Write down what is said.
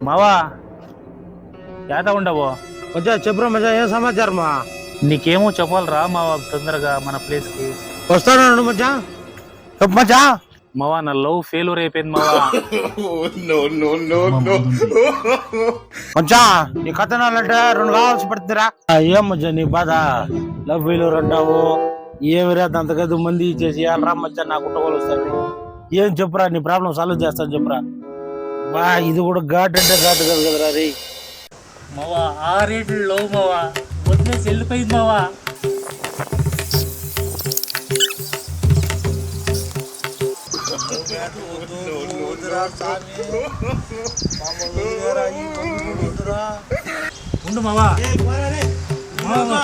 మావా యాత ఉండవు మజా చెప్పురా మజా ఏం సమాచారమా? నీకేమో చెప్పాలరా మావా తొందరగా మన ప్లేస్ కి వస్తాను మజా. చెప్పు మజా. మావా నా లవ్ ఫెయిల్యూర్ అయిపోయింది మావా. మజా ఈ కథనాలంటే రెండు కావాల్సి పడుతుందిరా. ఏం మజా నీ బాధ? లవ్ ఫెయిల్యూర్ అంటావు ఏమిరా? అంతకదు మంది ఇచ్చేసి రా మచ్చా నాకు కుట్టగోలు వస్తాయి. ఏం చెప్పురా నీ ప్రాబ్లం సాల్వ్ చేస్తాను చెప్పురా. బా ఇది కూడా ఘాట్ అంటే ఘాట్ కాదు కదరా రే. మావా ఆ రేట్లు లవ్ మావా వదిలేసి వెళ్ళిపోయింది మావా. ఉండు మావా. మావా